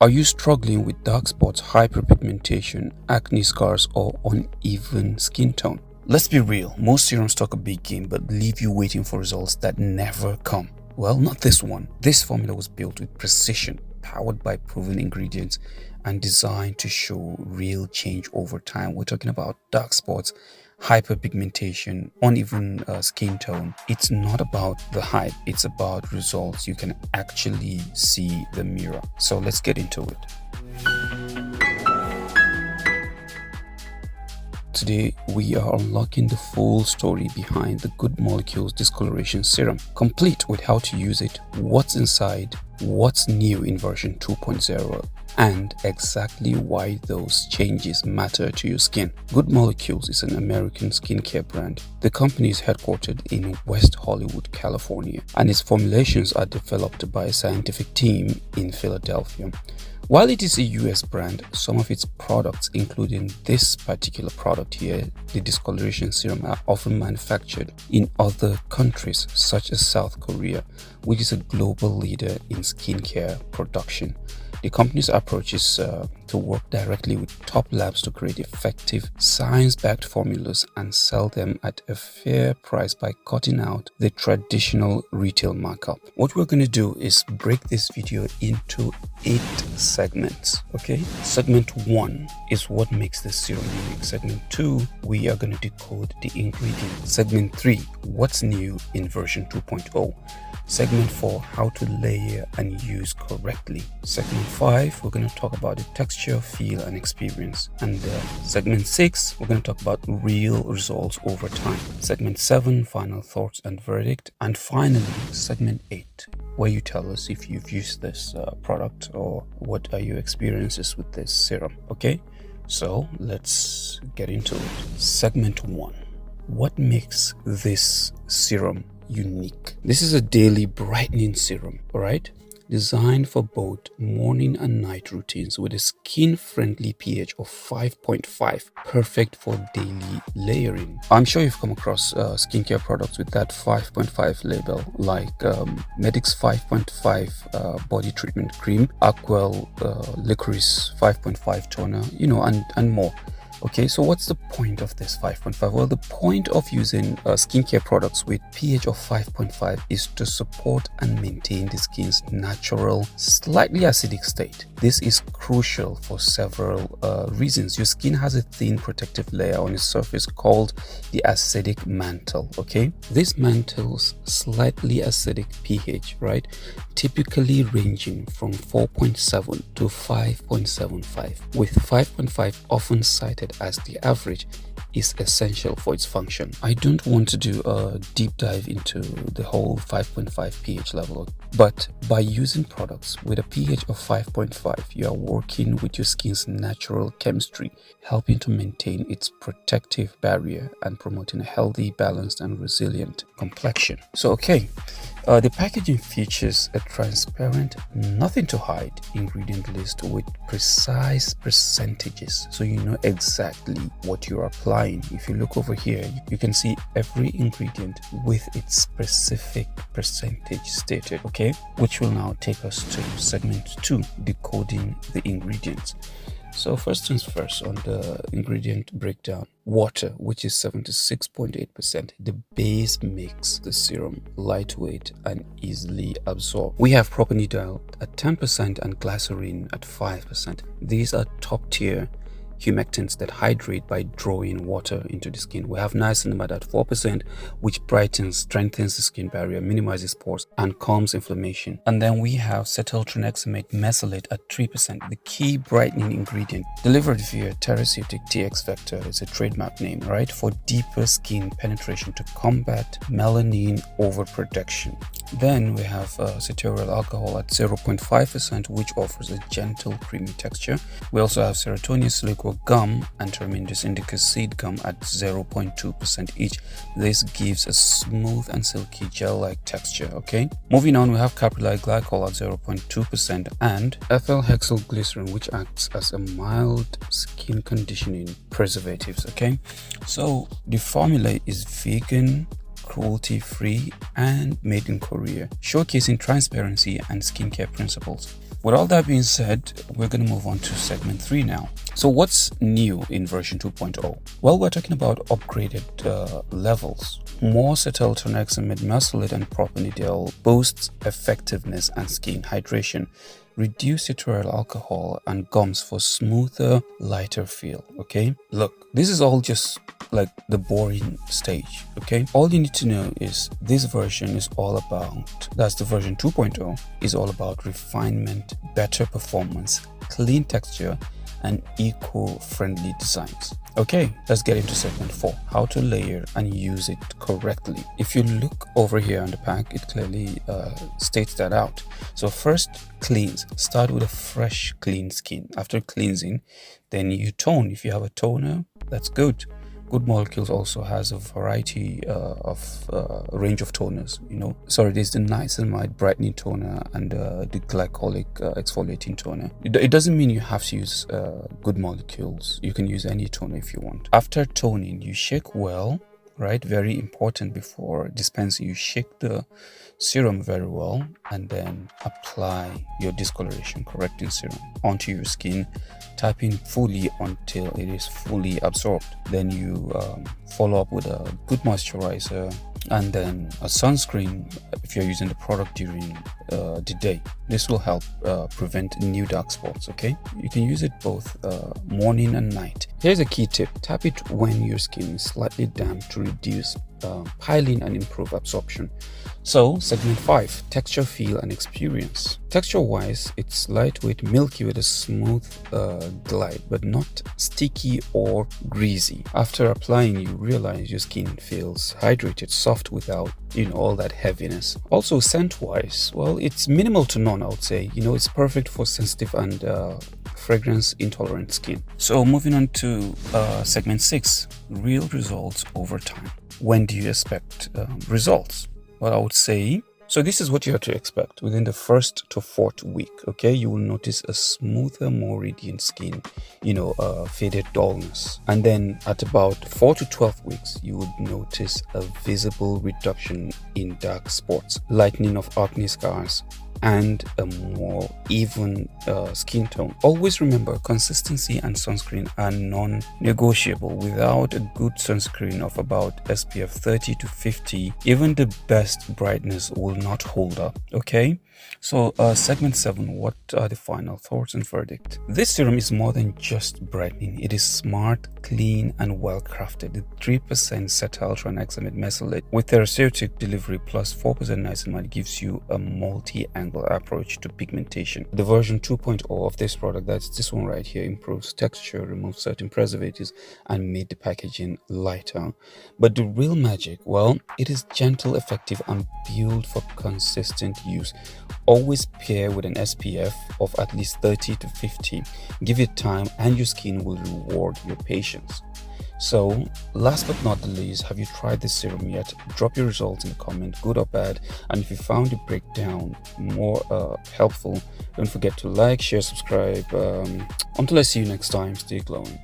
Are you struggling with dark spots, hyperpigmentation, acne scars, or uneven skin tone? Let's be real, most serums talk a big game but leave you waiting for results that never come. Well, not this one. This formula was built with precision, powered by proven ingredients, and designed to show real change over time. We're talking about dark spots, hyperpigmentation, uneven skin tone. It's not about the hype, it's about results you can actually see the mirror. So let's get into it. Today, we are unlocking the full story behind the Good Molecules Discoloration Serum, complete with how to use it, what's inside, what's new in version 2.0, and exactly why those changes matter to your skin. Good Molecules is an American skincare brand. The company is headquartered in West Hollywood, California, and its formulations are developed by a scientific team in Philadelphia. While it is a US brand, some of its products, including this particular product here, the Discoloration Serum, are often manufactured in other countries such as South Korea, which is a global leader in skincare production. The company's approach is to work directly with top labs to create effective, science-backed formulas and sell them at a fair price by cutting out the traditional retail markup. What we're going to do is break this video into 8 segments, okay? Segment 1 is what makes the serum unique. Segment 2, we are going to decode the ingredients. Segment 3, what's new in version 2.0. Segment 4, how to layer and use correctly. Segment 5, we're going to talk about the texture, feel, and experience. And segment 6, we're going to talk about real results over time. Segment 7, final thoughts and verdict. And finally, segment 8, where you tell us if you've used this product or what are your experiences with this serum. Okay, so let's get into it. Segment 1, what makes this serum unique? This is a daily brightening serum, all right, designed for both morning and night routines with a skin-friendly pH of 5.5, perfect for daily layering. I'm sure you've come across skincare products with that 5.5 label, like Medic's 5.5 body treatment cream, Aquel Licorice 5.5 toner, you know, and more. Okay, so what's the point of this 5.5? Well, the point of using skincare products with pH of 5.5 is to support and maintain the skin's natural, slightly acidic state. This is crucial for several reasons. Your skin has a thin protective layer on its surface called the acidic mantle, okay? This mantle's slightly acidic pH, right, typically ranging from 4.7 to 5.75, with 5.5 often cited as the average, is essential for its function. I don't want to do a deep dive into the whole 5.5 pH level, but by using products with a pH of 5.5, you are working with your skin's natural chemistry, helping to maintain its protective barrier and promoting a healthy, balanced, and resilient complexion. So, okay. The packaging features a transparent, nothing to hide ingredient list with precise percentages, so you know exactly what you're applying. If you look over here, you can see every ingredient with its specific percentage stated, okay? Which will now take us to segment 2, decoding the ingredients. So first things first, on the ingredient breakdown, water, which is 76.8%. The base makes the serum lightweight and easily absorbed. We have propanediol at 10% and glycerin at 5%. These are top tier humectants that hydrate by drawing water into the skin. We have niacinamide at 4%, which brightens, strengthens the skin barrier, minimizes pores, and calms inflammation. And then we have Cetyl Tranexamate Mesylate at 3%, the key brightening ingredient delivered via TeraCeutic TXVector. It's a trademark name, right, for deeper skin penetration to combat melanin overproduction. Then we have cetyl alcohol at 0.5%, which offers a gentle, creamy texture. We also have serotonin silico gum and Terminus indica seed gum at 0.2% each. This gives a smooth and silky gel-like texture, okay? Moving on, we have caprylyl glycol at 0.2% and ethyl hexyl glycerin, which acts as a mild skin conditioning preservatives, okay? So the formula is vegan, cruelty-free, and made in Korea, showcasing transparency and skincare principles. with all that being said, we're going to move on to segment 3 now. So what's new in version 2.0? Well, we're talking about upgraded levels. More Cetyl Tranexamate Mesylate and propanediol boosts effectiveness and skin hydration, reduce ethyl alcohol and gums for smoother, lighter feel. Okay, look, this is all just like the boring stage. Okay, all you need to know is this version is all about, that's the version 2.0, is all about refinement, better performance, clean texture, and eco-friendly designs. Okay, let's get into segment 4, how to layer and use it correctly. If you look over here on the pack, it clearly states that out. So first, cleanse. Start with a fresh, clean skin. After cleansing, then you tone. If you have a toner, that's good. Good Molecules also has a variety of range of toners. There's the Niacinamide brightening toner and the glycolic exfoliating toner. It doesn't mean you have to use Good Molecules. You can use any toner if you want. After toning, you shake well, right? Very important before dispensing. You shake the serum very well and then apply your discoloration correcting serum onto your skin, tapping fully until it is fully absorbed. Then you follow up with a good moisturizer and then a sunscreen if you're using the product during the day. This will help prevent new dark spots. Okay, you can use it both morning and night. Here's a key tip: tap it when your skin is slightly damp to reduce piling and improve absorption. So segment 5, texture, feel and experience. Texture wise, it's lightweight, milky with a smooth glide, but not sticky or greasy. After applying, you realize your skin feels hydrated, soft without all that heaviness. Also scent wise, well, it's minimal to none, I would say. It's perfect for sensitive and fragrance intolerant skin. So moving on to segment 6, real results over time. When do you expect results? Well, I would say, so this is what you have to expect. Within the 1st to 4th week, okay, you will notice a smoother, more radiant skin, faded dullness. And then at about 4 to 12 weeks, you would notice a visible reduction in dark spots, lightening of acne scars, and a more even skin tone. Always remember, consistency and sunscreen are non-negotiable. Without a good sunscreen of about SPF 30 to 50, even the best brightness will not hold up. Okay, so segment 7, what are the final thoughts and verdict? This serum is more than just brightening. It is smart, clean and well crafted. The 3% Cetyl Tranexamate Mesylate with TeraCeutic delivery plus 4% niacinamide gives you a multi-angle approach to pigmentation. The version 2.0 of this product, that's this one right here, improves texture, removes certain preservatives and made the packaging lighter. But the real magic, well, it is gentle, effective and built for consistent use. Always pair with an SPF of at least 30 to 50. Give it time and your skin will reward your patience. So last but not the least, have you tried this serum yet? Drop your results in the comment, good or bad. And if you found the breakdown more helpful, don't forget to like, share, subscribe. Until I see you next time, stay glowing.